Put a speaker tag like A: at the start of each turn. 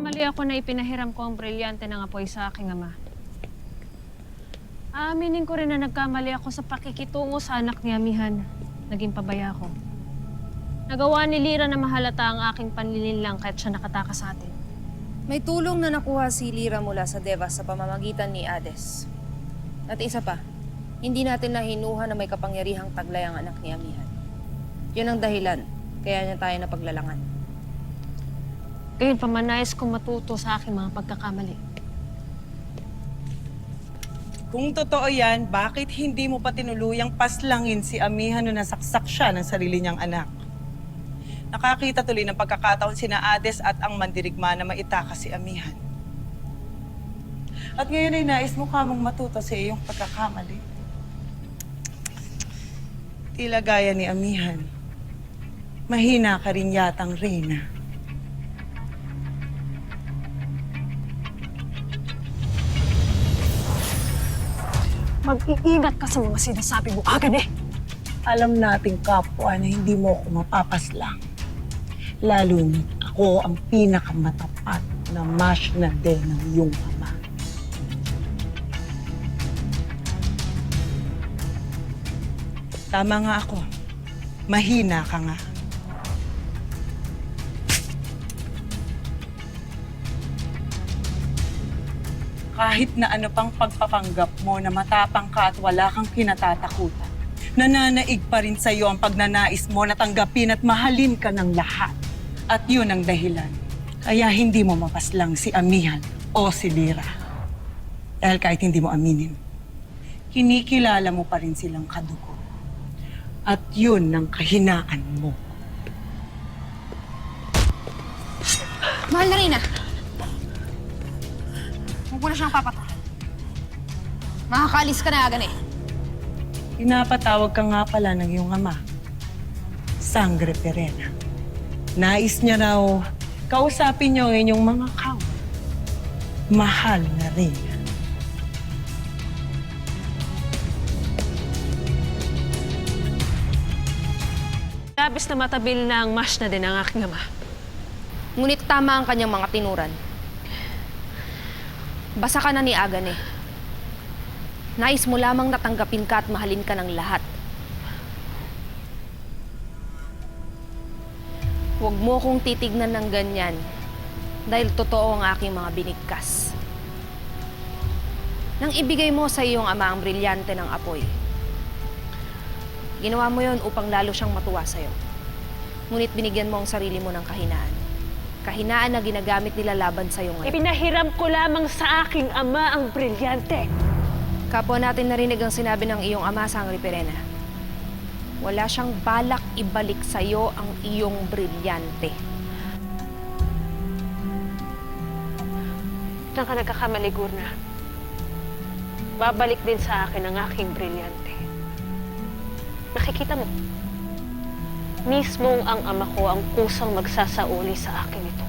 A: Nagkamali ako na ipinahiram ko ang brilyante ng apoy sa aking ama. Aaminin ko rin na nagkamali ako sa pakikitungo sa anak ni Amihan. Naging pabaya ko. Nagawa ni Lyra na mahalata ang aking panlilinlang kahit siya nakatakas sa atin.
B: May tulong na nakuha si Lyra mula sa Devas sa pamamagitan ni Hades. At isa pa, hindi natin nahinuha na may kapangyarihang taglay ang anak ni Amihan. Yun ang dahilan, kaya niya tayo napaglalangan.
A: Gayun pa man, nais kong matuto sa aking mga pagkakamali.
C: Kung totoo yan, bakit hindi mo pa tinuluyang paslangin si Amihan nung nasaksak siya ng sarili niyang anak? Nakakita tuloy ng pagkakataon sina Hades at ang mandirigma na maitakas si Amihan. At ngayon ay nais mo kamong matuto sa iyong pagkakamali. Tila gaya ni Amihan, mahina ka rin yatang reyna.
A: Mag-iingat ka sa mga sinasabi mo agad eh.
C: Alam nating kapwa na hindi mo ako mapapaslang. Lalo na ako ang pinakamatapat na mash na din ng iyong ama. Tama nga ako. Mahina ka nga. Kahit na ano pang pagpapanggap mo na matapang ka at wala kang kinatatakutan, nananaig pa rin sa'yo ang pagnanais mo na tanggapin at mahalin ka ng lahat. At yun ang dahilan. Kaya hindi mo mapaslang si Amihan o si Lyra. Dahil kahit hindi mo aminin, kinikilala mo pa rin silang kadugo. At yun ang kahinaan mo.
B: Mahal na Reyna! Huwag mo na siyang papatahan. Makakaalis ka na agad eh.
C: Pinapatawag ka nga pala ng iyong ama, Sangre Perena. Nais niya raw kausapin niyo ang inyong mga kawa. Mahal na Reyna.
A: Labis na matabil na ang mash na din ang aking ama.
B: Ngunit tama ang kanyang mga tinuran. Basa ka na ni Agane. Nais mo lamang natanggapin ka at mahalin ka ng lahat. Huwag mo kong titignan ng ganyan dahil totoo ang aking mga binigkas. Nang ibigay mo sa iyong ama ang brilyante ng apoy, ginawa mo yon upang lalo siyang matuwa sa'yo. Ngunit binigyan mo ang sarili mo ng kahinaan. Kahinaan na ginagamit nila laban sa'yo ngayon.
A: Ipinahiram ko lamang sa aking ama ang brilyante.
B: Kapwa natin narinig ang sinabi ng iyong ama, Sangre Perena. Wala siyang balak ibalik sa'yo ang iyong brilyante.
A: Diyan ka nagkakamali, Gurna. Babalik din sa akin ang aking brilyante. Nakikita mo, mismong ang ama ko ang kusang magsasauli sa akin ito.